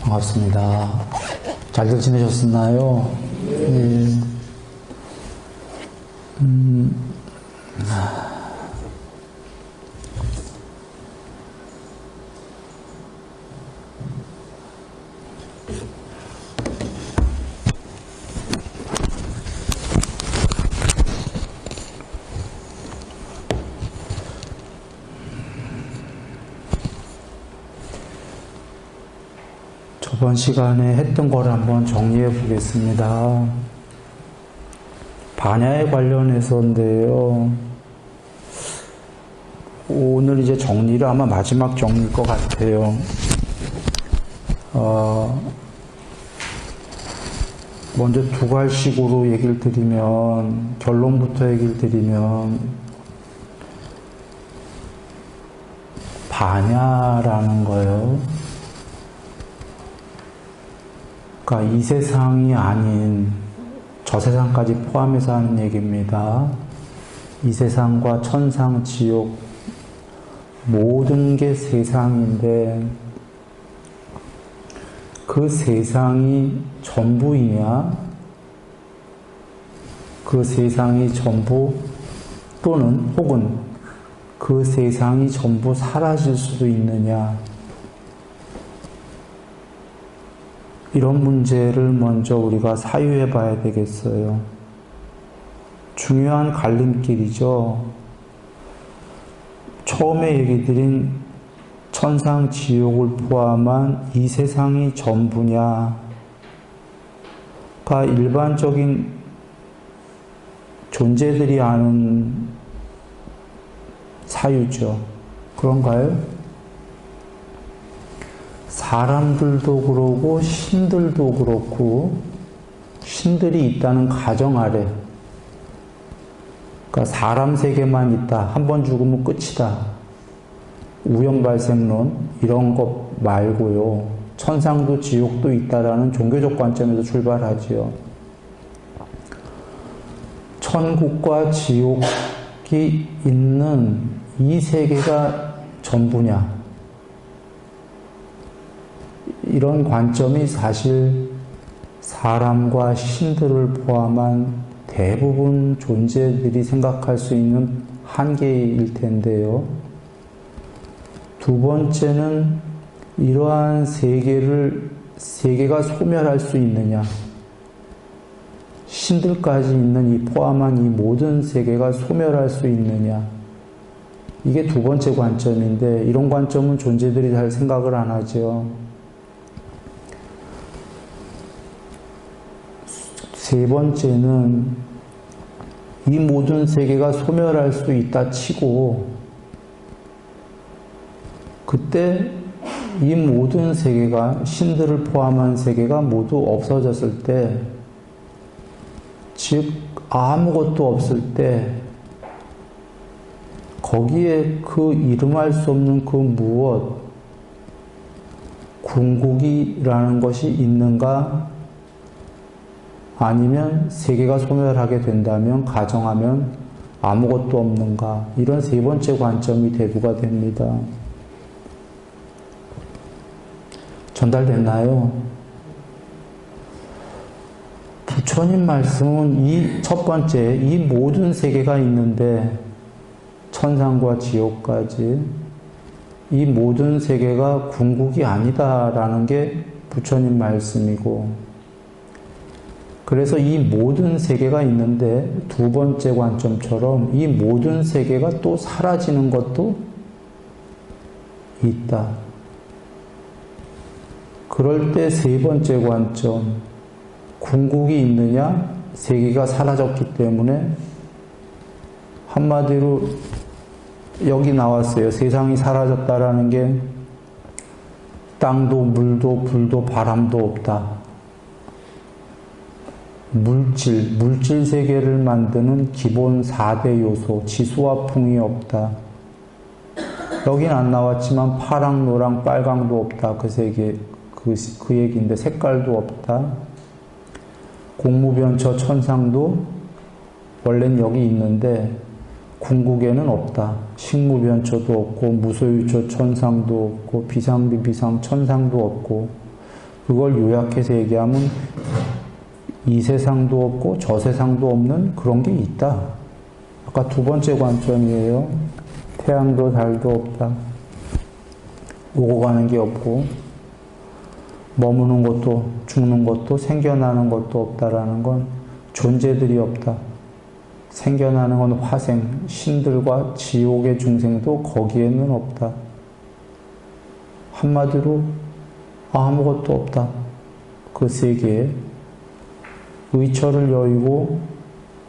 반갑습니다. 잘들 지내셨나요? 네. 저번 시간에 했던 걸 한번 정리해 보겠습니다. 반야에 관련해서인데요. 오늘 이제 정리를 아마 마지막 정리일 것 같아요. 먼저 두 갈식으로 얘기를 드리면, 결론부터 얘기를 드리면, 반야라는 거예요. 그러니까 이 세상이 아닌 저 세상까지 포함해서 하는 얘기입니다. 이 세상과 천상, 지옥 모든 게 세상인데 그 세상이 전부이냐? 그 세상이 전부 또는 혹은 그 세상이 전부 사라질 수도 있느냐? 이런 문제를 먼저 우리가 사유해 봐야 되겠어요. 중요한 갈림길이죠. 처음에 얘기 드린 천상, 지옥을 포함한 이 세상이 전부냐가 일반적인 존재들이 아는 사유죠. 그런가요? 사람들도 그러고 신들도 그렇고 신들이 있다는 가정 아래, 그러니까 사람 세계만 있다, 한 번 죽으면 끝이다, 우연발생론 이런 것 말고요, 천상도 지옥도 있다라는 종교적 관점에서 출발하지요. 천국과 지옥이 있는 이 세계가 전부냐, 이런 관점이 사실 사람과 신들을 포함한 대부분 존재들이 생각할 수 있는 한계일 텐데요. 두 번째는 이러한 세계가 소멸할 수 있느냐, 신들까지 있는 이 포함한 이 모든 세계가 소멸할 수 있느냐, 이게 두 번째 관점인데 이런 관점은 존재들이 잘 생각을 안 하죠. 세 번째는 이 모든 세계가 소멸할 수 있다 치고 그때 이 모든 세계가, 신들을 포함한 세계가 모두 없어졌을 때, 즉 아무것도 없을 때 거기에 그 이름할 수 없는 그 무엇, 궁극이라는 것이 있는가, 아니면 세계가 소멸하게 된다면, 가정하면 아무것도 없는가, 이런 세 번째 관점이 대두가 됩니다. 전달됐나요? 부처님 말씀은 이 첫 번째, 이 모든 세계가 있는데 천상과 지옥까지 이 모든 세계가 궁극이 아니다라는 게 부처님 말씀이고, 그래서 이 모든 세계가 있는데 두 번째 관점처럼 이 모든 세계가 또 사라지는 것도 있다. 그럴 때 세 번째 관점, 궁극이 있느냐, 세계가 사라졌기 때문에, 한마디로 여기 나왔어요. 세상이 사라졌다라는 게 땅도 물도 불도 바람도 없다. 물질 세계를 만드는 기본 4대 요소, 지수와 풍이 없다. 여긴 안 나왔지만 파랑, 노랑, 빨강도 없다. 그 세계, 그 얘기인데 색깔도 없다. 공무변처 천상도 원래는 여기 있는데 궁극에는 없다. 식무변처도 없고 무소유처 천상도 없고 비상비비상 천상도 없고 그걸 요약해서 얘기하면 이 세상도 없고 저 세상도 없는 그런 게 있다. 아까 두 번째 관점이에요. 태양도 달도 없다. 오고 가는 게 없고 머무는 것도 죽는 것도 생겨나는 것도 없다라는 건 존재들이 없다. 생겨나는 건 화생, 신들과 지옥의 중생도 거기에는 없다. 한마디로 아무것도 없다. 그 세계에 의처를 여의고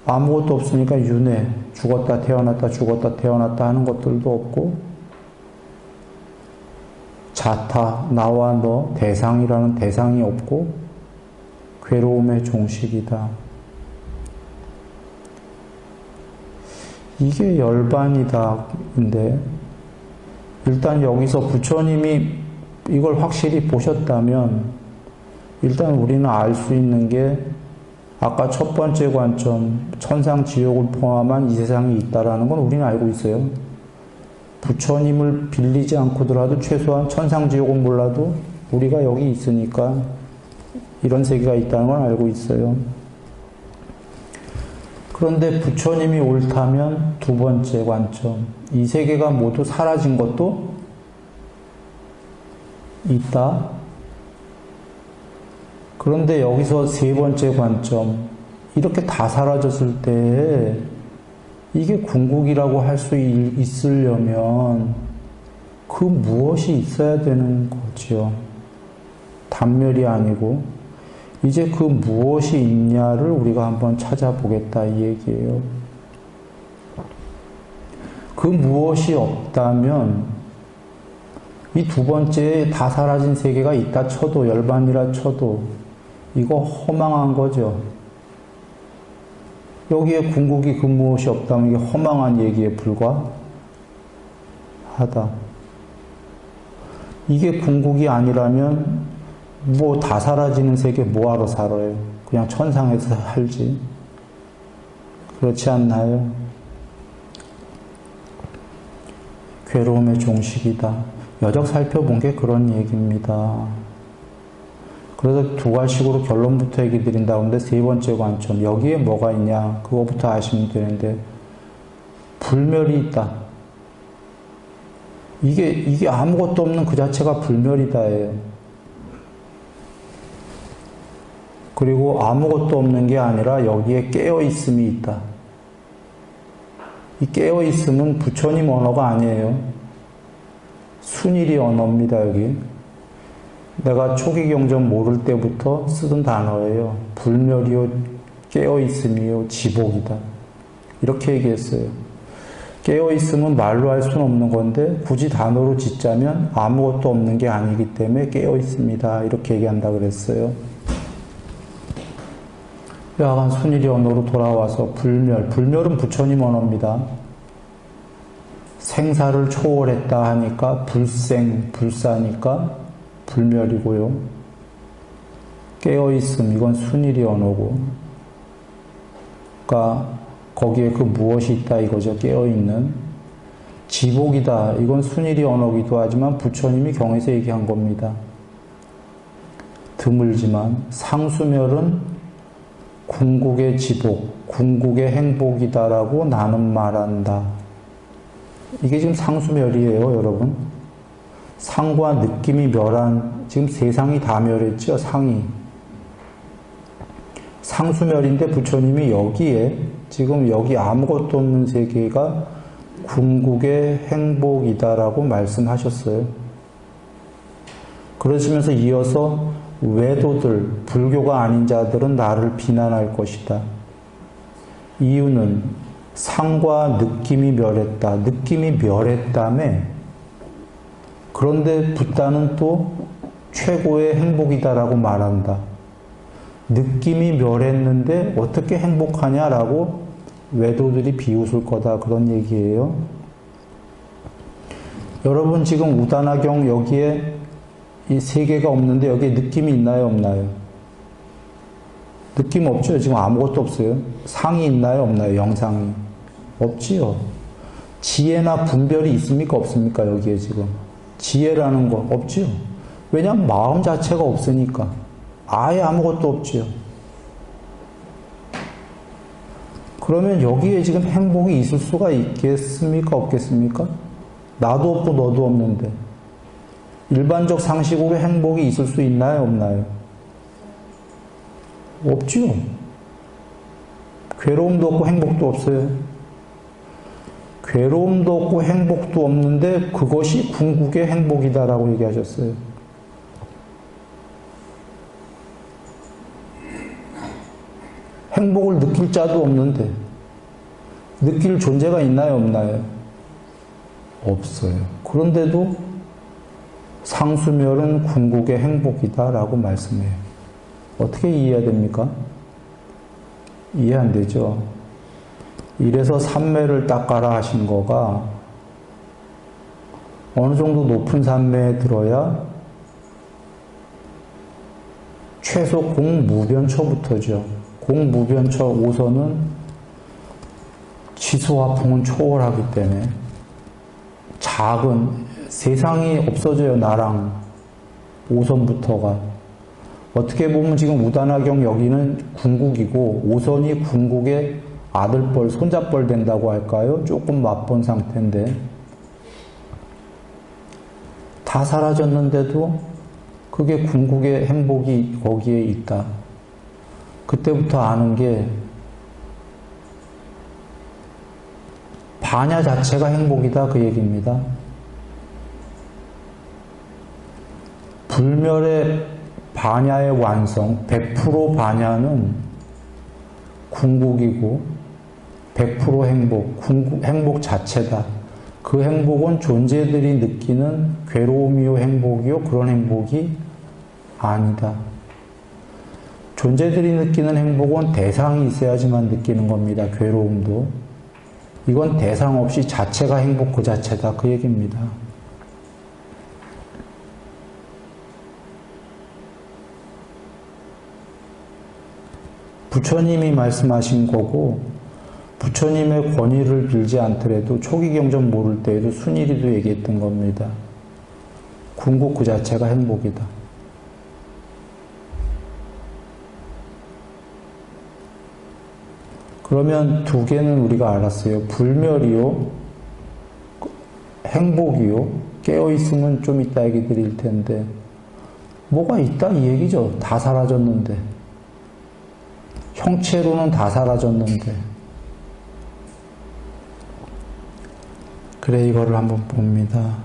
아무것도 없으니까 윤회, 죽었다 태어났다 하는 것들도 없고 자타, 나와 너, 대상이라는 대상이 없고 괴로움의 종식이다. 이게 열반이다. 근데 일단 여기서 부처님이 이걸 확실히 보셨다면 일단 우리는 알 수 있는 게 아까 첫 번째 관점 천상 지옥을 포함한 이 세상이 있다라는 건 우리는 알고 있어요. 부처님을 빌리지 않고더라도 최소한 천상 지옥은 몰라도 우리가 여기 있으니까 이런 세계가 있다는 건 알고 있어요. 그런데 부처님이 옳다면 두 번째 관점, 이 세계가 모두 사라진 것도 있다. 그런데 여기서 세 번째 관점, 이렇게 다 사라졌을 때 이게 궁극이라고 할 수 있으려면 그 무엇이 있어야 되는 거지요. 단멸이 아니고 이제 그 무엇이 있냐를 우리가 한번 찾아보겠다 이 얘기예요. 그 무엇이 없다면 이 두 번째 다 사라진 세계가 있다 쳐도 열반이라 쳐도 이거 허망한 거죠. 여기에 궁극이 그 무엇이 없다면 이게 허망한 얘기에 불과하다. 이게 궁극이 아니라면 뭐 다 사라지는 세계 뭐하러 살아요? 그냥 천상에서 살지. 그렇지 않나요? 괴로움의 종식이다. 여적 살펴본 게 그런 얘기입니다. 그래서 두 가지식으로 결론부터 얘기 드린다. 근데 세 번째 관점, 여기에 뭐가 있냐? 그거부터 아시면 되는데, 불멸이 있다. 이게 아무것도 없는 그 자체가 불멸이다예요. 그리고 아무것도 없는 게 아니라 여기에 깨어있음이 있다. 이 깨어있음은 부처님 언어가 아니에요. 순일이 언어입니다, 여기. 내가 초기 경전 모를 때부터 쓰던 단어예요. 불멸이요, 깨어있음이요, 지복이다. 이렇게 얘기했어요. 깨어있음은 말로 할 수는 없는 건데 굳이 단어로 짓자면 아무것도 없는 게 아니기 때문에 깨어있습니다. 이렇게 얘기한다 그랬어요. 여하간 순일이 언어로 돌아와서 불멸은 부처님 언어입니다. 생사를 초월했다 하니까 불사니까 불멸이고요. 깨어있음, 이건 순일이 언어고, 그러니까 거기에 그 무엇이 있다 이거죠. 깨어있는. 지복이다, 이건 순일이 언어기도 하지만 부처님이 경에서 얘기한 겁니다. 드물지만 상수멸은 궁극의 지복, 궁극의 행복이다라고 나는 말한다. 이게 지금 상수멸이에요, 여러분. 상과 느낌이 멸한, 지금 세상이 다 멸했죠, 상이. 상수멸인데 부처님이 여기에, 지금 여기 아무것도 없는 세계가 궁극의 행복이다라고 말씀하셨어요. 그러시면서 이어서 외도들, 불교가 아닌 자들은 나를 비난할 것이다. 이유는 상과 느낌이 멸했다. 느낌이 멸했다며. 그런데 붓다는 또 최고의 행복이다라고 말한다. 느낌이 멸했는데 어떻게 행복하냐라고 외도들이 비웃을 거다. 그런 얘기예요. 여러분 지금 우다나경 여기에 이 세 개가 없는데 여기에 느낌이 있나요, 없나요? 느낌 없죠? 지금 아무것도 없어요. 상이 있나요, 없나요? 영상이. 없지요. 지혜나 분별이 있습니까, 없습니까, 여기에 지금? 지혜라는 거 없지요. 왜냐하면 마음 자체가 없으니까. 아예 아무것도 없지요. 그러면 여기에 지금 행복이 있을 수가 있겠습니까? 없겠습니까? 나도 없고 너도 없는데. 일반적 상식으로 행복이 있을 수 있나요? 없나요? 없지요. 괴로움도 없고 행복도 없어요. 괴로움도 없고 행복도 없는데 그것이 궁극의 행복이다라고 얘기하셨어요. 행복을 느낄 자도 없는데 느낄 존재가 있나요? 없나요? 없어요. 그런데도 상수멸은 궁극의 행복이다라고 말씀해요. 어떻게 이해해야 됩니까? 이해 안 되죠? 이래서 삼매를 닦아라 하신 거가 어느 정도 높은 삼매에 들어야 최소 공무변처부터죠. 공무변처 5선은 지수화풍은 초월하기 때문에 작은 세상이 없어져요. 나랑 5선부터가 어떻게 보면 지금 우다나경 여기는 궁극이고 5선이 궁극의 아들뻘, 손자뻘 된다고 할까요? 조금 맛본 상태인데 다 사라졌는데도 그게 궁극의 행복이 거기에 있다. 그때부터 아는 게 반야 자체가 행복이다 그 얘기입니다. 불멸의 반야의 완성, 100% 반야는 궁극이고 100% 행복 자체다. 그 행복은 존재들이 느끼는 괴로움이요 행복이요 그런 행복이 아니다. 존재들이 느끼는 행복은 대상이 있어야지만 느끼는 겁니다. 괴로움도. 이건 대상 없이 자체가 행복 그 자체다. 그 얘기입니다. 부처님이 말씀하신 거고 부처님의 권위를 빌지 않더라도 초기 경전 모를 때에도 순일이도 얘기했던 겁니다. 궁극 그 자체가 행복이다. 그러면 두 개는 우리가 알았어요. 불멸이요, 행복이요, 깨어있으면 좀 이따 얘기 드릴 텐데 뭐가 있다 이 얘기죠. 다 사라졌는데. 형체로는 다 사라졌는데. 그래 이거를 한번 봅니다.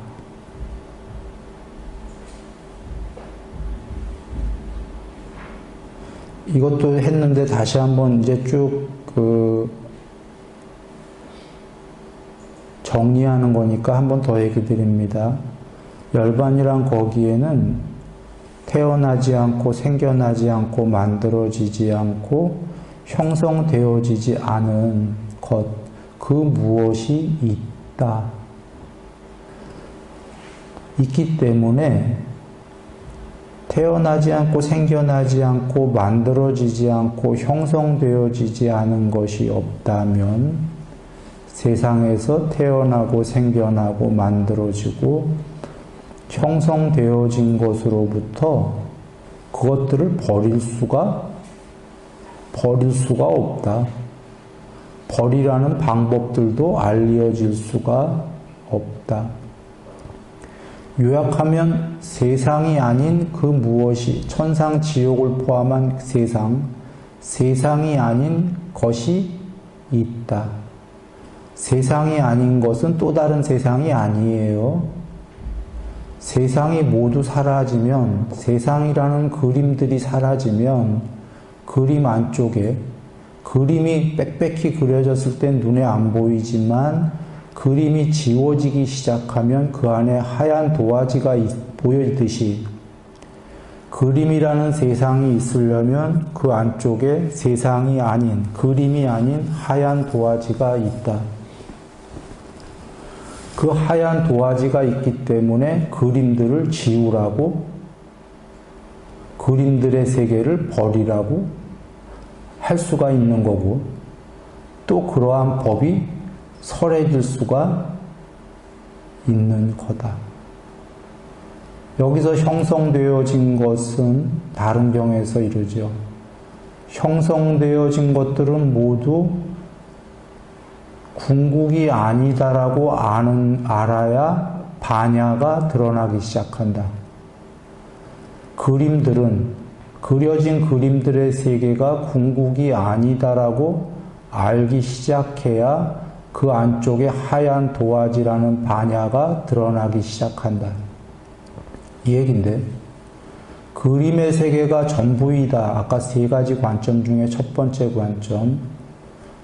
이것도 했는데 다시 한번 이제 쭉 정리하는 거니까 한번 더 얘기 드립니다. 열반이란 거기에는 태어나지 않고 생겨나지 않고 만들어지지 않고 형성되어지지 않은 것, 그 무엇이 있다. 있기 때문에 태어나지 않고 생겨나지 않고 만들어지지 않고 형성되어지지 않은 것이 없다면 세상에서 태어나고 생겨나고 만들어지고 형성되어진 것으로부터 그것들을 버릴 수가 없다. 버리라는 방법들도 알려질 수가 없다. 요약하면 세상이 아닌 그 무엇이 천상 지옥을 포함한 세상이 아닌 것이 있다. 세상이 아닌 것은 또 다른 세상이 아니에요. 세상이 모두 사라지면, 세상이라는 그림들이 사라지면 그림 안쪽에 그림이 빽빽히 그려졌을 땐 눈에 안 보이지만 그림이 지워지기 시작하면 그 안에 하얀 도화지가 보이듯이 그림이라는 세상이 있으려면 그 안쪽에 세상이 아닌, 그림이 아닌 하얀 도화지가 있다. 그 하얀 도화지가 있기 때문에 그림들을 지우라고, 그림들의 세계를 버리라고 할 수가 있는 거고, 또 그러한 법이 설해질 수가 있는 거다. 여기서 형성되어진 것은 다른 경에서 이르죠. 형성되어진 것들은 모두 궁극이 아니다라고 알아야 반야가 드러나기 시작한다. 그려진 그림들의 세계가 궁극이 아니다라고 알기 시작해야 그 안쪽에 하얀 도화지라는 반야가 드러나기 시작한다. 이 얘기인데, 그림의 세계가 전부이다. 아까 세 가지 관점 중에 첫 번째 관점,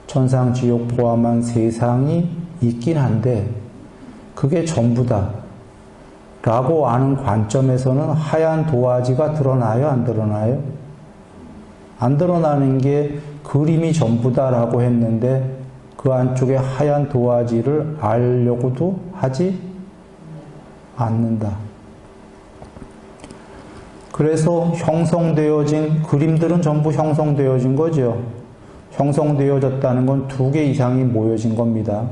천상, 지옥 포함한 세상이 있긴 한데 그게 전부다 라고 아는 관점에서는 하얀 도화지가 드러나요? 안 드러나요? 안 드러나는 게 그림이 전부다라고 했는데 그 안쪽에 하얀 도화지를 알려고도 하지 않는다. 그래서 형성되어진 그림들은 전부 형성되어진 거죠. 형성되어졌다는 건 두 개 이상이 모여진 겁니다.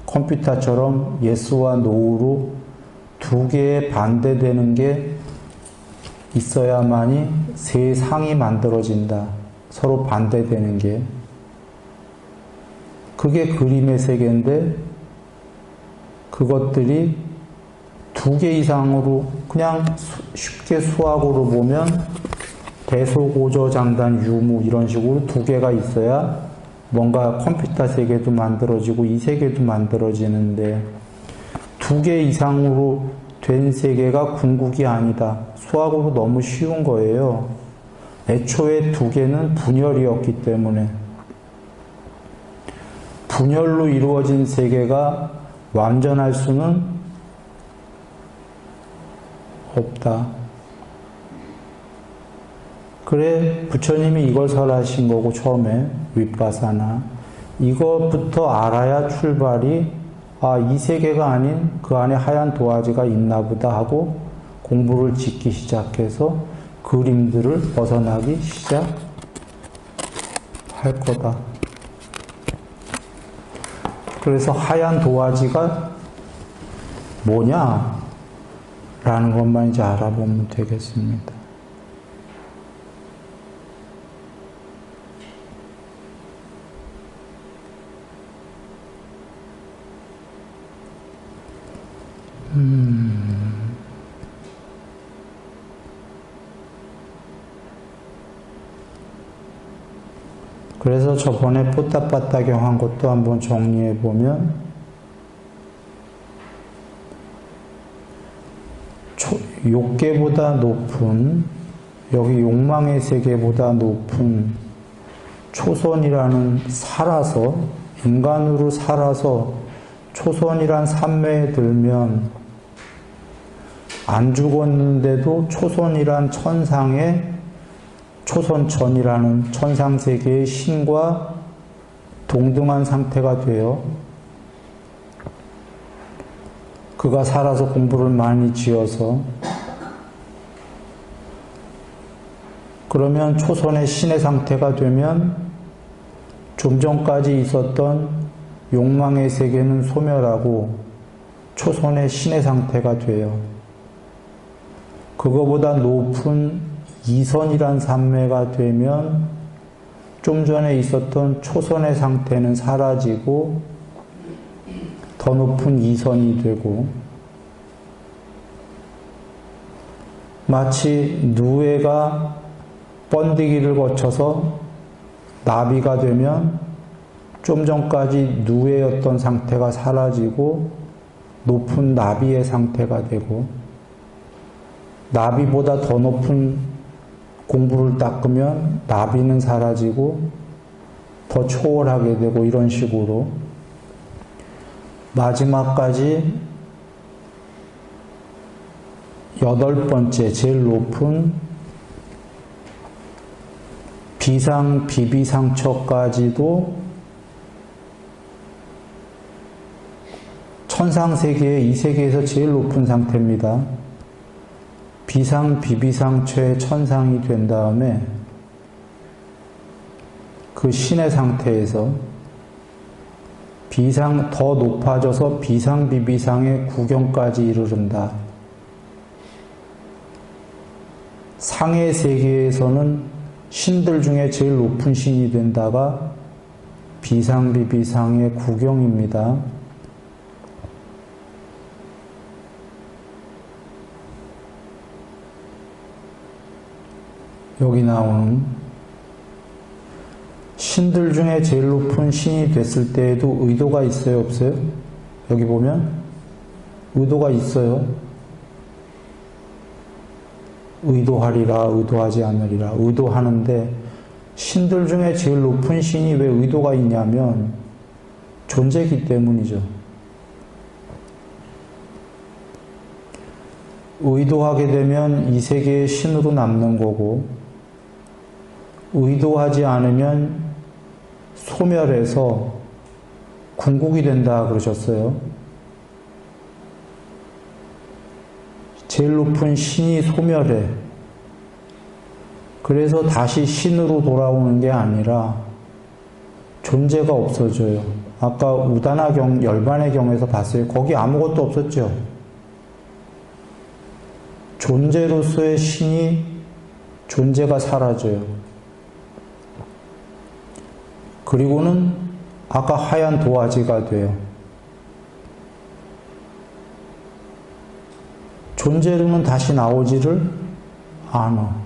컴퓨터처럼 예스와 노우로 두 개에 반대되는 게 있어야만이 세상이 만들어진다. 서로 반대되는 게. 그게 그림의 세계인데 그것들이 두 개 이상으로 그냥 쉽게 수학으로 보면 대소고조 장단 유무 이런 식으로 두 개가 있어야 뭔가 컴퓨터 세계도 만들어지고 이 세계도 만들어지는데 두 개 이상으로 된 세계가 궁극이 아니다. 수학으로 너무 쉬운 거예요. 애초에 두 개는 분열이었기 때문에 분열로 이루어진 세계가 완전할 수는 없다. 그래 부처님이 이걸 설하신 거고 처음에 윗바사나 이것부터 알아야 출발이 이 세계가 아닌 그 안에 하얀 도화지가 있나 보다 하고 공부를 짓기 시작해서 그림들을 벗어나기 시작할 거다. 그래서 하얀 도화지가 뭐냐? 라는 것만 이제 알아보면 되겠습니다. 그래서 저번에 뽀따빠따경 한 것도 한번 정리해 보면 욕계보다 높은 여기 욕망의 세계보다 높은 초선이라는 살아서 인간으로 살아서 초선이란 산매에 들면 안 죽었는데도 초선이란 천상의 초선천이라는 천상세계의 신과 동등한 상태가 돼요. 그가 살아서 공부를 많이 지어서 그러면 초선의 신의 상태가 되면 좀 전까지 있었던 욕망의 세계는 소멸하고 초선의 신의 상태가 돼요. 그거보다 높은 이선이란 산매가 되면 좀 전에 있었던 초선의 상태는 사라지고 더 높은 이선이 되고 마치 누에가 번데기를 거쳐서 나비가 되면 좀 전까지 누에였던 상태가 사라지고 높은 나비의 상태가 되고 나비보다 더 높은 공부를 닦으면 나비는 사라지고 더 초월하게 되고 이런 식으로 마지막까지 8번째 제일 높은 비상 비비상처까지도 천상세계의 이 세계에서 제일 높은 상태입니다. 비상 비비상처의 천상이 된 다음에 그 신의 상태에서 더 높아져서 비상 비비상의 구경까지 이르른다. 상의 세계에서는 신들 중에 제일 높은 신이 된다가 비상비비상의 구경입니다. 여기 나오는 신들 중에 제일 높은 신이 됐을 때에도 의도가 있어요, 없어요? 여기 보면 의도가 있어요. 의도하리라, 의도하지 않으리라. 의도하는데 신들 중에 제일 높은 신이 왜 의도가 있냐면 존재이기 때문이죠. 의도하게 되면 이 세계의 신으로 남는 거고, 의도하지 않으면 소멸해서 궁극이 된다 그러셨어요. 제일 높은 신이 소멸해. 그래서 다시 신으로 돌아오는 게 아니라 존재가 없어져요. 아까 우다나 열반의 경에서 봤어요. 거기 아무것도 없었죠. 존재로서의 신이 존재가 사라져요. 그리고는 아까 하얀 도화지가 돼요. 존재로는 다시 나오지를 않아.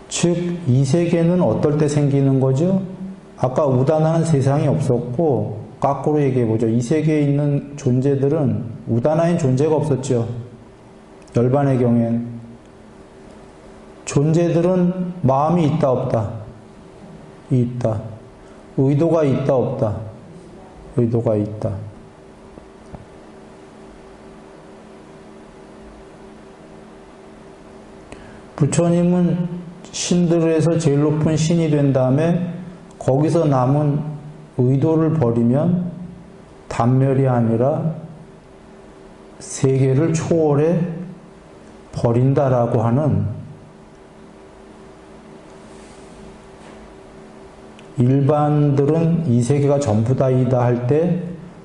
즉, 이 세계는 어떨 때 생기는 거죠? 아까 우다나는 세상이 없었고, 거꾸로 얘기해보죠. 이 세계에 있는 존재들은 우다나인 존재가 없었죠. 열반의 경우엔. 존재들은 마음이 있다 없다? 있다. 의도가 있다 없다? 의도가 있다. 부처님은 신들에서 제일 높은 신이 된 다음에 거기서 남은 의도를 버리면 단멸이 아니라 세계를 초월해 버린다라고 하는 일반들은 이 세계가 전부 다이다 할 때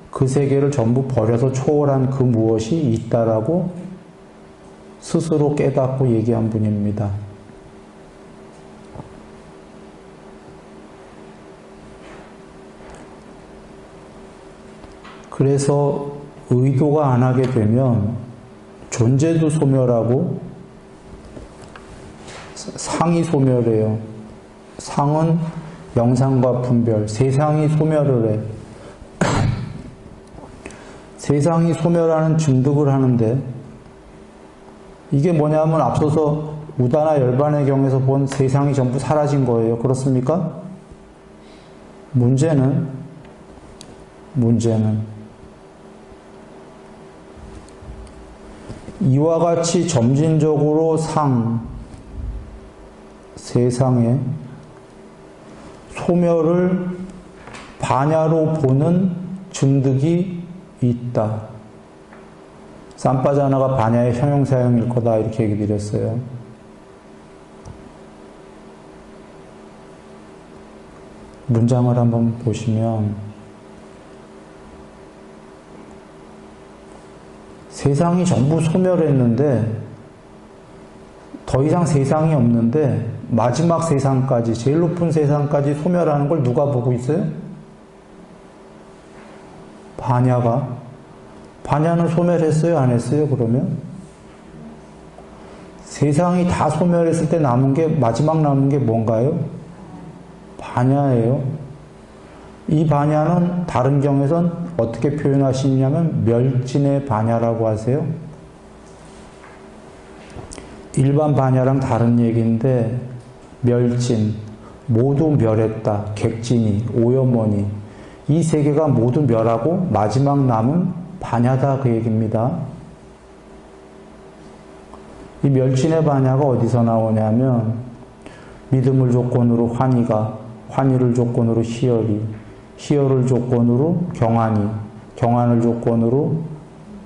그 세계를 전부 버려서 초월한 그 무엇이 있다라고 스스로 깨닫고 얘기한 분입니다. 그래서 의도가 안 하게 되면 존재도 소멸하고 상이 소멸해요. 상은 영상과 분별, 세상이 소멸을 해. 세상이 소멸하는 증득을 하는데 이게 뭐냐면 앞서서 우다나 열반의 경에서 본 세상이 전부 사라진 거예요. 그렇습니까? 문제는 이와 같이 점진적으로 세상의 소멸을 반야로 보는 증득이 있다. 삼빠자나가 반야의 형용사형일 거다 이렇게 얘기 드렸어요. 문장을 한번 보시면 세상이 전부 소멸했는데 더 이상 세상이 없는데 마지막 세상까지, 제일 높은 세상까지 소멸하는 걸 누가 보고 있어요? 반야는 소멸했어요? 안 했어요? 그러면? 세상이 다 소멸했을 때 마지막 남은 게 뭔가요? 반야예요. 이 반야는 다른 경에선 어떻게 표현하시냐면 멸진의 반야라고 하세요. 일반 반야랑 다른 얘기인데 멸진, 모두 멸했다. 객진이, 오염원이. 이 세계가 모두 멸하고 마지막 남은 반야다 그 얘기입니다. 이 멸진의 반야가 어디서 나오냐면 믿음을 조건으로 환희를 조건으로 희열을 조건으로 경안을 조건으로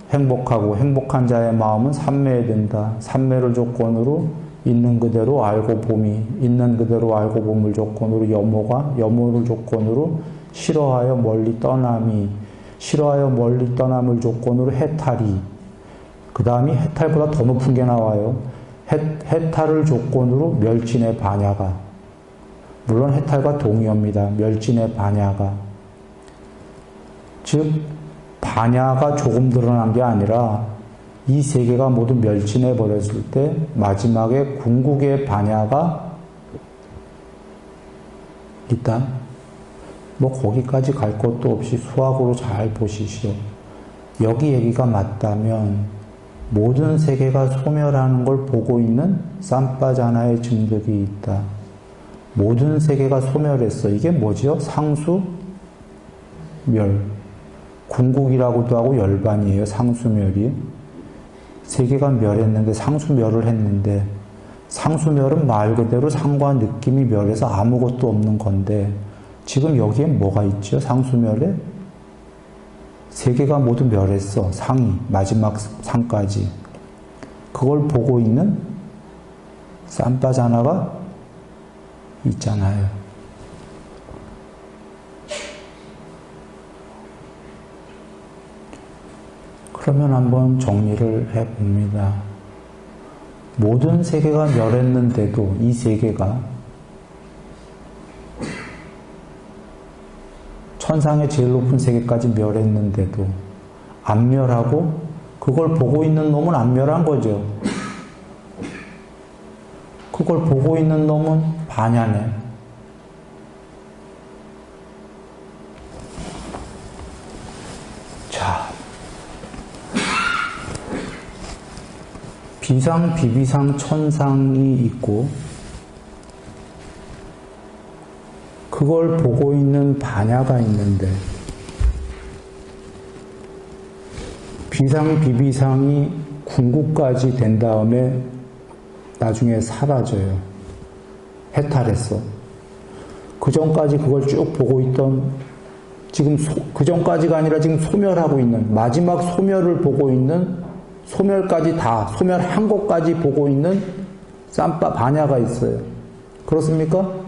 행복하고 행복한 자의 마음은 삼매에 든다. 삼매를 조건으로 있는 그대로 알고 봄이, 있는 그대로 알고 봄을 조건으로 염호를 조건으로 싫어하여 멀리 떠남이, 싫어하여 멀리 떠남을 조건으로 해탈이, 그 다음이 해탈보다 더 높은 게 나와요. 해탈을 조건으로 멸진의 반야가. 물론 해탈과 동의어입니다. 멸진의 반야가. 즉 반야가 조금 드러난 게 아니라 이 세 개가 모두 멸진해 버렸을 때 마지막에 궁극의 반야가 일단 뭐 거기까지 갈 것도 없이 수학으로 잘 보시시오. 여기 얘기가 맞다면 모든 세계가 소멸하는 걸 보고 있는 삼빠자나의 증득이 있다. 모든 세계가 소멸했어. 이게 뭐죠? 상수, 멸. 궁극이라고도 하고 열반이에요. 상수멸이. 세계가 멸했는데 상수멸을 했는데 상수멸은 말 그대로 상과 느낌이 멸해서 아무것도 없는 건데 지금 여기에 뭐가 있죠? 상수멸에? 세계가 모두 멸했어. 상이. 마지막 상까지. 그걸 보고 있는 삼빠자나가 있잖아요. 그러면 한번 정리를 해봅니다. 모든 세계가 멸했는데도 이 세계가 천상의 제일 높은 세계까지 멸했는데도 안 멸하고 그걸 보고 있는 놈은 안 멸한 거죠. 그걸 보고 있는 놈은 반야네. 자, 비상, 비비상, 천상이 있고 그걸 보고 있는 반야가 있는데 비상, 비비상이 궁극까지 된 다음에 나중에 사라져요. 해탈했어. 그 전까지 그걸 쭉 보고 있던 지금 그 전까지가 아니라 지금 소멸하고 있는 마지막 소멸을 보고 있는 소멸까지 다 소멸한 것까지 보고 있는 쌈바 반야가 있어요. 그렇습니까?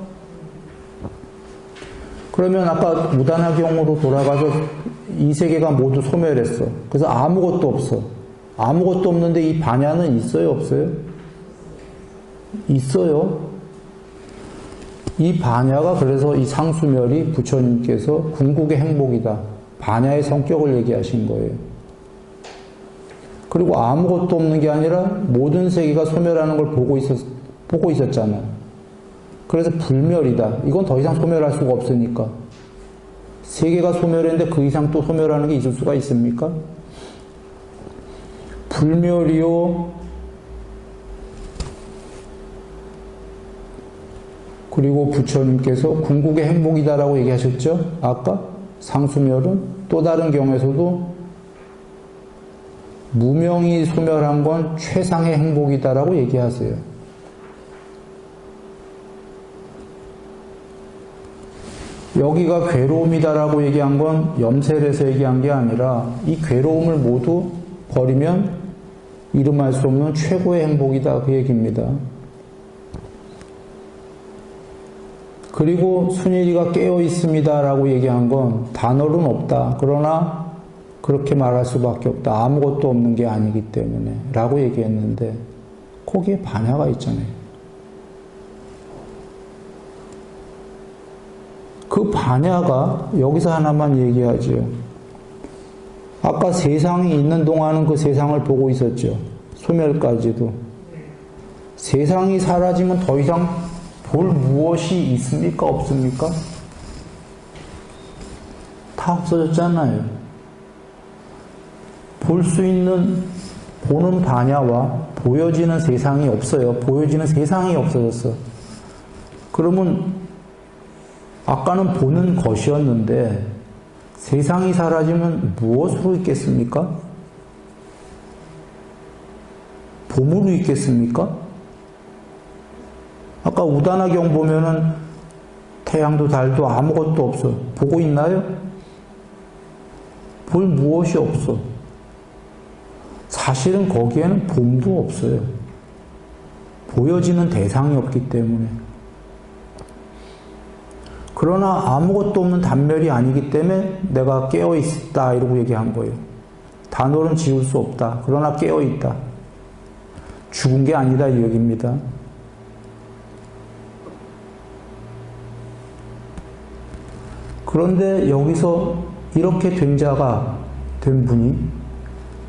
그러면 아까 무단화경으로 돌아가서 이 세계가 모두 소멸했어. 그래서 아무것도 없어. 아무것도 없는데 이 반야는 있어요? 없어요? 있어요. 이 반야가 그래서 이 상수멸이 부처님께서 궁극의 행복이다. 반야의 성격을 얘기하신 거예요. 그리고 아무것도 없는 게 아니라 모든 세계가 소멸하는 걸 보고 있었잖아. 그래서 불멸이다. 이건 더 이상 소멸할 수가 없으니까. 세계가 소멸했는데 그 이상 또 소멸하는 게 있을 수가 있습니까? 불멸이요. 그리고 부처님께서 궁극의 행복이다라고 얘기하셨죠? 아까 상수멸은 또 다른 경에서도 무명이 소멸한 건 최상의 행복이다라고 얘기하세요. 여기가 괴로움이다라고 얘기한 건 염세에서 얘기한 게 아니라 이 괴로움을 모두 버리면 이름할 수 없는 최고의 행복이다 그 얘기입니다. 그리고 순일이가 깨어 있습니다라고 얘기한 건 단어는 없다. 그러나 그렇게 말할 수밖에 없다. 아무것도 없는 게 아니기 때문에 라고 얘기했는데 거기에 반야가 있잖아요. 그 반야가 여기서 하나만 얘기하죠. 아까 세상이 있는 동안은 그 세상을 보고 있었죠. 소멸까지도. 세상이 사라지면 더 이상 볼 무엇이 있습니까? 없습니까? 다 없어졌잖아요. 볼 수 있는 보는 반야와 보여지는 세상이 없어요. 보여지는 세상이 없어졌어. 그러면 아까는 보는 것이었는데 세상이 사라지면 무엇으로 있겠습니까? 봄으로 있겠습니까? 아까 우다나경 보면은 태양도 달도 아무것도 없어. 보고 있나요? 볼 무엇이 없어. 사실은 거기에는 봄도 없어요. 보여지는 대상이 없기 때문에. 그러나 아무것도 없는 단멸이 아니기 때문에 내가 깨어있다 이러고 얘기한 거예요. 단어는 지울 수 없다. 그러나 깨어있다. 죽은 게 아니다 이 얘기입니다. 그런데 여기서 이렇게 된 자가, 된 분이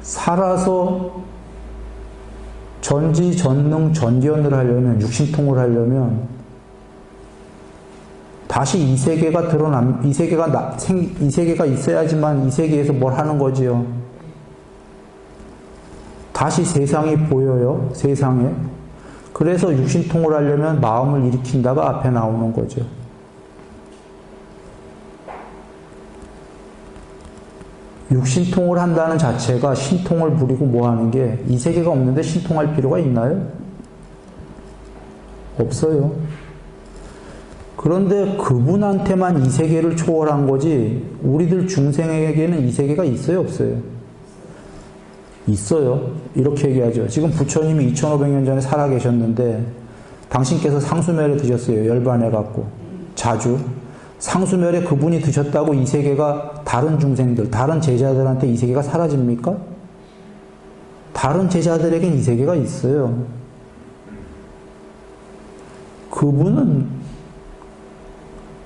살아서 전지, 전능, 전견을 하려면, 육신통을 하려면 다시 이 세계가 이 세계가 있어야지만 이 세계에서 뭘 하는 거지요. 다시 세상이 보여요. 세상에. 그래서 육신통을 하려면 마음을 일으킨다가 앞에 나오는 거죠. 육신통을 한다는 자체가 신통을 부리고 뭐 하는 게, 이 세계가 없는데 신통할 필요가 있나요? 없어요. 그런데 그분한테만 이 세계를 초월한 거지, 우리들 중생에게는 이 세계가 있어요, 없어요? 있어요. 이렇게 얘기하죠. 지금 부처님이 2500년 전에 살아계셨는데 당신께서 상수멸에 드셨어요. 열반해갖고. 자주. 상수멸에 그분이 드셨다고 이 세계가 다른 중생들, 다른 제자들한테 이 세계가 사라집니까? 다른 제자들에겐 이 세계가 있어요. 그분은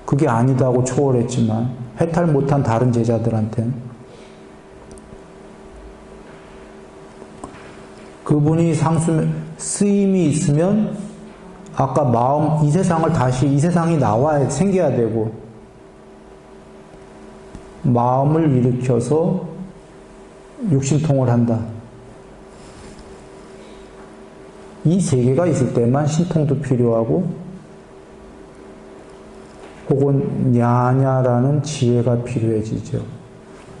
그게 아니다고 초월했지만 해탈 못한 다른 제자들한테는 그분이 쓰임이 있으면 아까 마음, 이 세상을 다시, 이 세상이 나와야, 생겨야 되고 마음을 일으켜서 육신통을 한다. 이 세계가 있을 때만 신통도 필요하고 혹은 냐냐라는 지혜가 필요해지죠.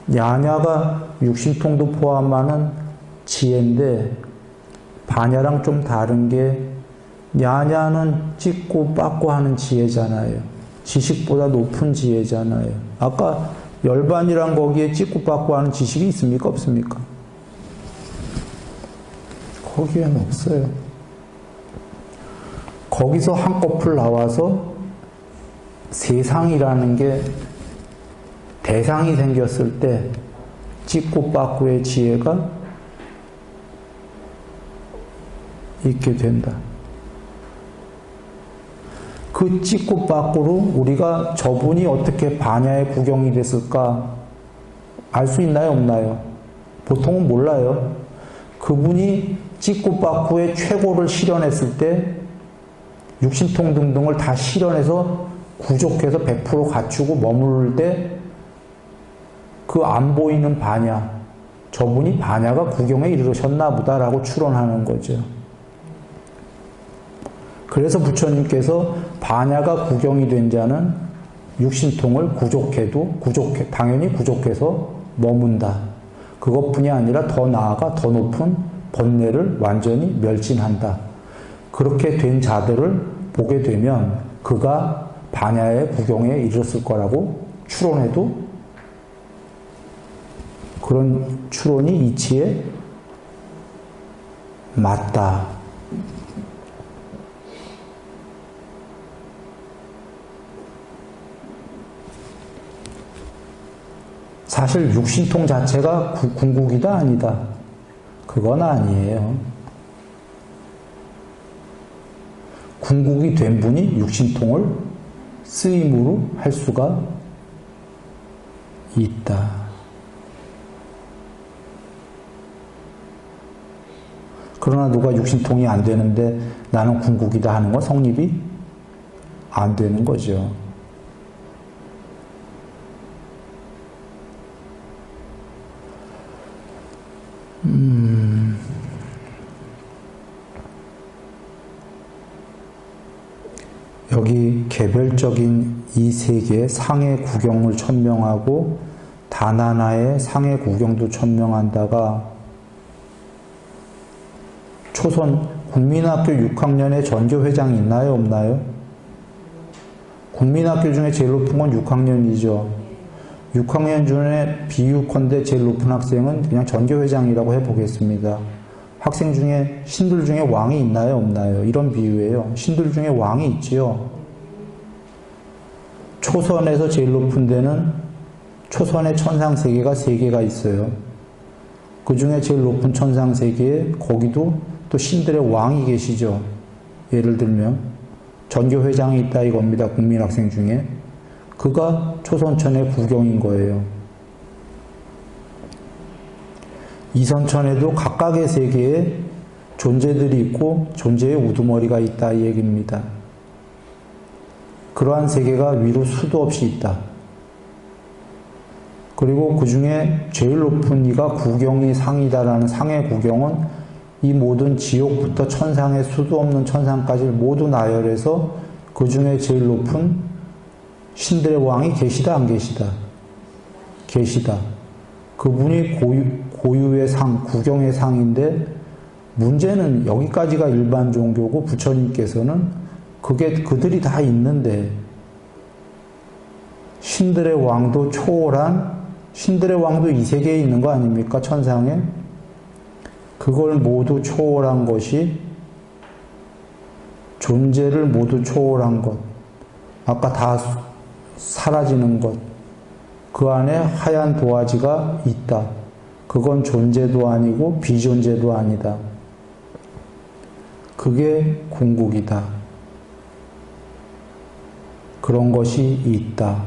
냐냐가 육신통도 포함하는 지혜인데 반야랑 좀 다른 게 냐냐는 찍고 빠고 하는 지혜잖아요. 지식보다 높은 지혜잖아요. 아까 열반이란 거기에 찍고 빠고 하는 지식이 있습니까? 없습니까? 거기에는 없어요. 거기서 한꺼풀 나와서 세상이라는 게 대상이 생겼을 때 찍고 빠고의 지혜가 있게 된다. 그 찍고 빠고로 우리가 저분이 어떻게 반야의 구경이 됐을까 알 수 있나요? 없나요? 보통은 몰라요. 그분이 찍고 빠고의 최고를 실현했을 때 육신통 등등을 다 실현해서 구족해서 100% 갖추고 머무를 때 그 안 보이는 반야, 저분이 반야가 구경에 이르셨나 보다라고 추론하는 거죠. 그래서 부처님께서 반야가 구경이 된 자는 육신통을 당연히 구족해서 머문다. 그것뿐이 아니라 더 나아가 더 높은 번뇌를 완전히 멸진한다. 그렇게 된 자들을 보게 되면 그가 반야의 구경에 이르렀을 거라고 추론해도 그런 추론이 이치에 맞다. 사실 육신통 자체가 궁극이다 아니다. 그건 아니에요. 궁극이 된 분이 육신통을 쓰임으로 할 수가 있다. 그러나 누가 육신통이 안 되는데 나는 궁극이다 하는 건 성립이 안 되는 거죠. 여기 개별적인 이 세계의 상해 구경을 천명하고 단 하나의 상해 구경도 천명한다가 초선 국민학교 6학년에 전교회장이 있나요? 없나요? 국민학교 중에 제일 높은 건 6학년이죠. 6학년 중에 비유컨대 제일 높은 학생은 그냥 전교회장이라고 해보겠습니다. 학생 중에, 신들 중에 왕이 있나요? 없나요? 이런 비유예요. 신들 중에 왕이 있지요. 초선에서 제일 높은 데는 초선의 천상세계가 3개가 있어요. 그 중에 제일 높은 천상세계에 거기도 또 신들의 왕이 계시죠. 예를 들면 전교회장이 있다 이겁니다. 국민학생 중에. 그가 초선천의 구경인 거예요. 이선천에도 각각의 세계에 존재들이 있고 존재의 우두머리가 있다 이 얘기입니다. 그러한 세계가 위로 수도 없이 있다. 그리고 그 중에 제일 높은 이가 구경이 상이다라는 상의 구경은 이 모든 지옥부터 천상의 수도 없는 천상까지 모두 나열해서 그 중에 제일 높은 신들의 왕이 계시다 안 계시다? 계시다. 그분이 고유의 상, 구경의 상인데 문제는 여기까지가 일반 종교고 부처님께서는 그들이 다 있는데 신들의 왕도 초월한 신들의 왕도 이 세계에 있는 거 아닙니까? 천상에. 그걸 모두 초월한 것이 존재를 모두 초월한 것. 아까 다 사라지는 것. 그 안에 하얀 도화지가 있다. 그건 존재도 아니고 비존재도 아니다. 그게 궁극이다. 그런 것이 있다.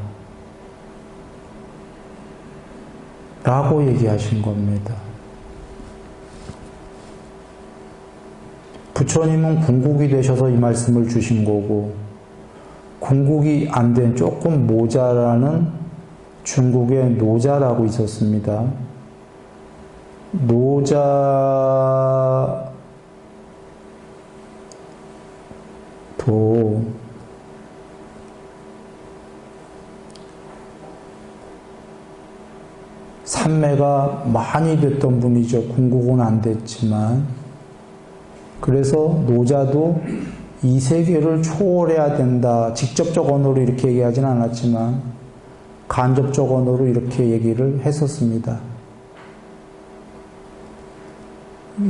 라고 얘기하신 겁니다. 부처님은 궁극이 되셔서 이 말씀을 주신 거고, 궁극이 안 된 조금 모자라는 중국의 노자라고 있었습니다. 노자도 삼매가 많이 됐던 분이죠. 궁극은 안 됐지만. 그래서 노자도 이 세계를 초월해야 된다. 직접적 언어로 이렇게 얘기하진 않았지만 간접적 언어로 이렇게 얘기를 했었습니다.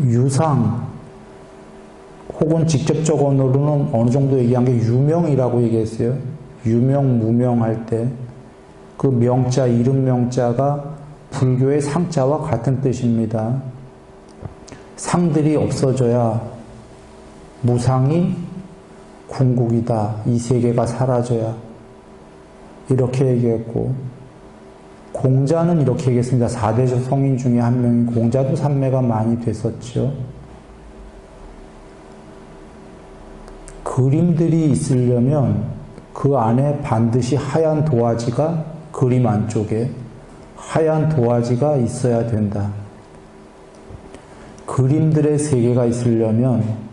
유상 혹은 직접적 언어로는 어느 정도 얘기한 게 유명이라고 얘기했어요. 유명, 무명할 때 그 명자, 이름 명자가 불교의 상자와 같은 뜻입니다. 상들이 없어져야 무상이 궁극이다. 이 세계가 사라져야. 이렇게 얘기했고, 공자는 이렇게 얘기했습니다. 4대 성인 중에 한 명인 공자도 삼매가 많이 됐었죠. 그림들이 있으려면 그 안에 반드시 하얀 도화지가 그림 안쪽에 하얀 도화지가 있어야 된다. 그림들의 세계가 있으려면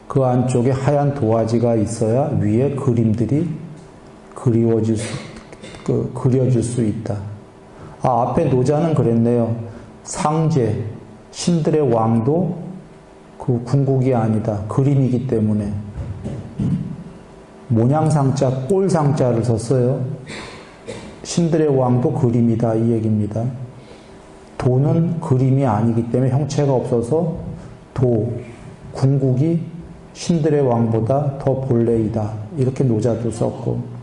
그 안쪽에 하얀 도화지가 있어야 위에 그림들이 그려질 수 있다. 앞에 노자는 그랬네요. 상제, 신들의 왕도 그 궁극이 아니다. 그림이기 때문에. 모양상자, 꼴상자를 썼어요. 신들의 왕도 그림이다 이 얘기입니다. 도는 그림이 아니기 때문에 형체가 없어서 궁극이 신들의 왕보다 더 본래이다. 이렇게 노자도 썼고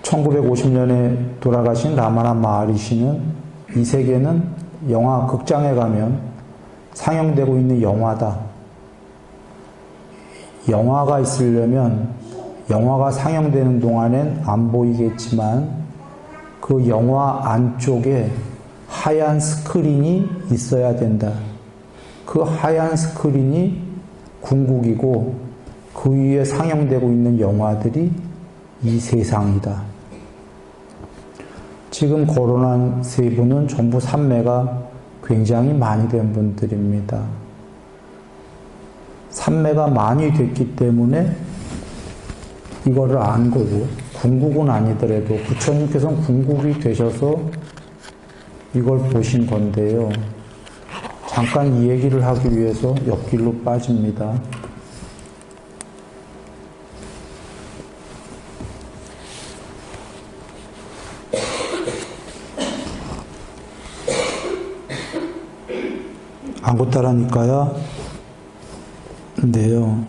1950년에 돌아가신 라마나 마하리시는 이 세계는 영화 극장에 가면 상영되고 있는 영화다. 영화가 있으려면 영화가 상영되는 동안엔 안 보이겠지만 그 영화 안쪽에 하얀 스크린이 있어야 된다. 그 하얀 스크린이 궁극이고 그 위에 상영되고 있는 영화들이 이 세상이다. 지금 거론한 세 분은 전부 삼매가 굉장히 많이 된 분들입니다. 삼매가 많이 됐기 때문에 이거를 안 거고, 궁극은 아니더라도 부처님께서는 궁극이 되셔서 이걸 보신 건데요. 잠깐 이 얘기를 하기 위해서 옆길로 빠집니다. 안 곧다라니까요. 네요.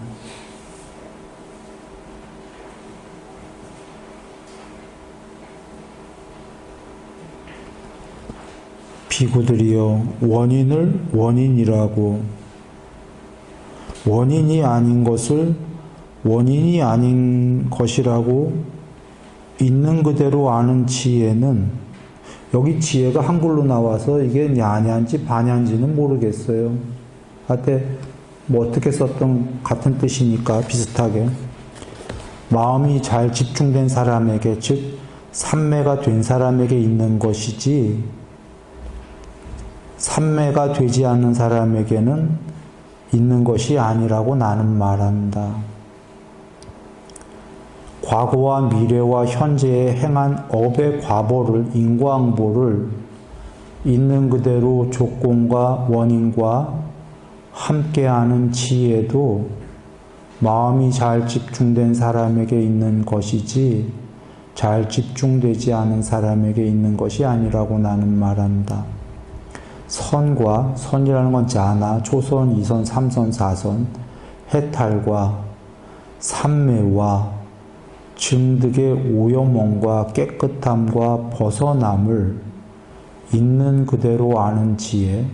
비구들이여 원인을 원인이라고, 원인이 아닌 것을 원인이 아닌 것이라고 있는 그대로 아는 지혜는, 여기 지혜가 한글로 나와서 이게 냐냐인지 반야인지는 모르겠어요. 하여튼 뭐 어떻게 썼던 같은 뜻이니까 비슷하게, 마음이 잘 집중된 사람에게, 즉 삼매가 된 사람에게 있는 것이지 삼매가 되지 않는 사람에게는 있는 것이 아니라고 나는 말한다. 과거와 미래와 현재에 행한 업의 과보를, 인과응보를 있는 그대로 조건과 원인과 함께하는 지혜도 마음이 잘 집중된 사람에게 있는 것이지 잘 집중되지 않은 사람에게 있는 것이 아니라고 나는 말한다. 선과, 선이라는 건 자나, 초선, 이선, 삼선, 사선, 해탈과 삼매와 증득의 오염원과 깨끗함과 벗어남을 있는 그대로 아는 지혜,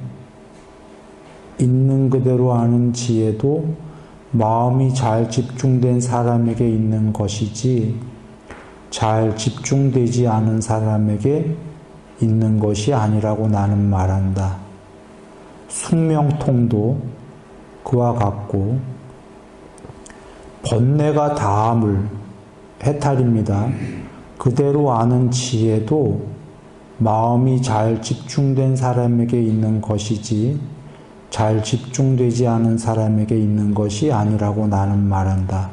있는 그대로 아는 지혜도 마음이 잘 집중된 사람에게 있는 것이지 잘 집중되지 않은 사람에게 있는 것이 아니라고 나는 말한다. 숙명통도 그와 같고, 번뇌가 다함을, 해탈입니다. 그대로 아는 지혜도 마음이 잘 집중된 사람에게 있는 것이지 잘 집중되지 않은 사람에게 있는 것이 아니라고 나는 말한다.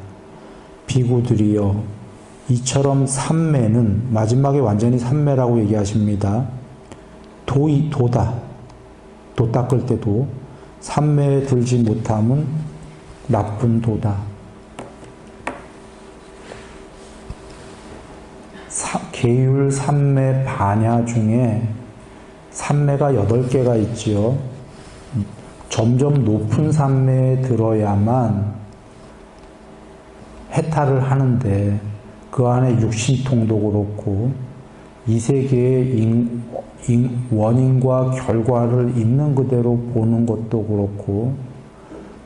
비구들이여 이처럼 삼매는, 마지막에 완전히 삼매라고 얘기하십니다. 도다. 도 닦을 때도 삼매에 들지 못함은 나쁜 도다. 계율 삼매 반야 중에 삼매가 8개가 있지요. 점점 높은 삼매에 들어야만 해탈을 하는데, 그 안에 육신통도 그렇고 이 세계의 원인과 결과를 있는 그대로 보는 것도 그렇고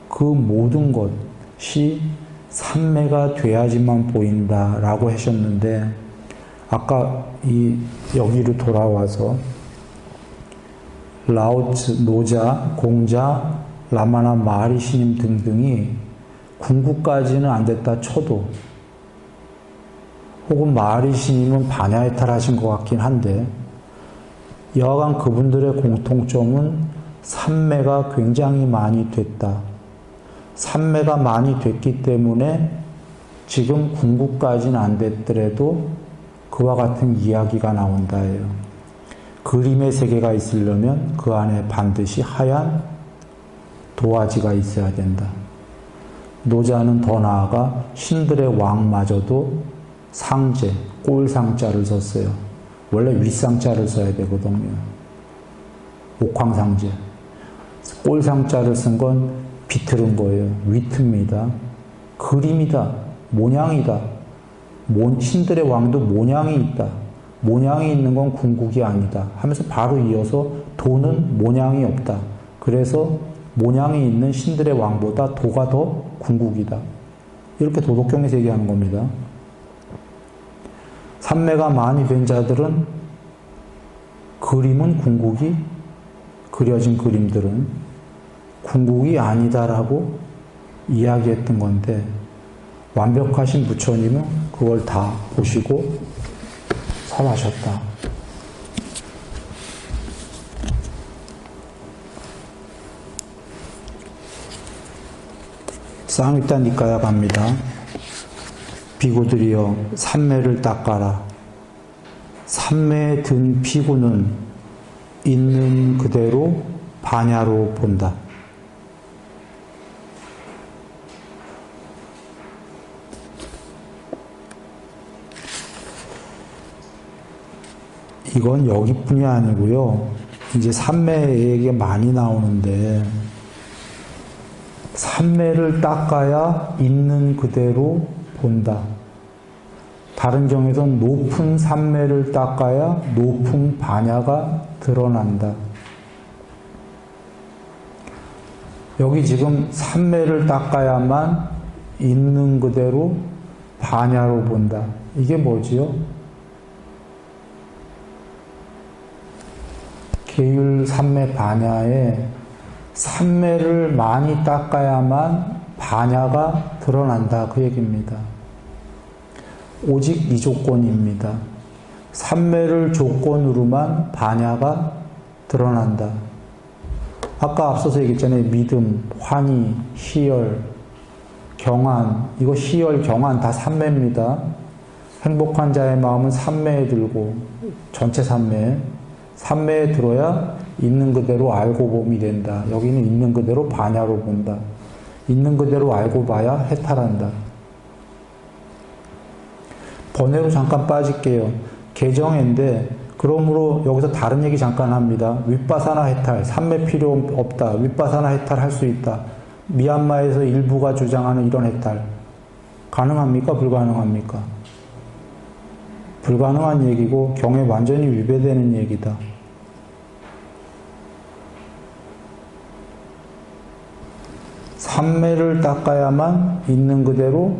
그 모든 것이 삼매가 돼야지만 보인다라고 하셨는데, 아까 여기로 돌아와서 라오츠, 노자, 공자, 라마나 마하리시님 등등이 궁극까지는 안 됐다 쳐도, 혹은 마하리시님은 반야해탈하신 것 같긴 한데, 여하간 그분들의 공통점은 삼매가 굉장히 많이 됐다. 삼매가 많이 됐기 때문에 지금 궁극까지는 안 됐더라도 그와 같은 이야기가 나온다예요. 그림의 세계가 있으려면 그 안에 반드시 하얀 도화지가 있어야 된다. 노자는 더 나아가 신들의 왕마저도 상제, 꼴상자를 썼어요. 원래 윗상자를 써야 되거든요. 옥황상제. 꼴상자를 쓴 건 비틀은 거예요. 위트입니다. 그림이다. 모양이다. 신들의 왕도 모양이 있다. 모양이 있는 건 궁극이 아니다. 하면서 바로 이어서 도는 모양이 없다. 그래서 모양이 있는 신들의 왕보다 도가 더 궁극이다. 이렇게 도덕경에서 얘기하는 겁니다. 삼매가 많이 된 자들은 그림은 궁극이, 그려진 그림들은 궁극이 아니다라고 이야기했던 건데, 완벽하신 부처님은 그걸 다 보시고 설하셨다. 쌍위따 니까야 갑니다. 비구들이여 삼매를 닦아라. 삼매에 든 비구는 있는 그대로 반야로 본다. 이건 여기뿐이 아니고요. 이제 삼매 얘기가 많이 나오는데, 삼매를 닦아야 있는 그대로 본다. 다른 경에서는 높은 삼매를 닦아야 높은 반야가 드러난다. 여기 지금 삼매를 닦아야만 있는 그대로 반야로 본다. 이게 뭐지요? 계율 삼매 반야에 삼매를 많이 닦아야만 반야가 드러난다. 그 얘기입니다. 오직 이 조건입니다. 삼매를 조건으로만 반야가 드러난다. 아까 앞서서 얘기했잖아요. 믿음, 환희, 희열, 경안. 이거 희열, 경안 다 삼매입니다. 행복한 자의 마음은 삼매에 들고, 전체 삼매. 삼매에 들어야 있는 그대로 알고 봄이 된다. 여기는 있는 그대로 반야로 본다. 있는 그대로 알고 봐야 해탈한다. 번외로 잠깐 빠질게요. 개정인데 그러므로 여기서 다른 얘기 잠깐 합니다. 윗바사나 해탈, 삼매 필요 없다. 윗바사나 해탈 할 수 있다. 미얀마에서 일부가 주장하는 이런 해탈 가능합니까? 불가능합니까? 불가능한 얘기고 경에 완전히 위배되는 얘기다. 삼매를 닦아야만 있는 그대로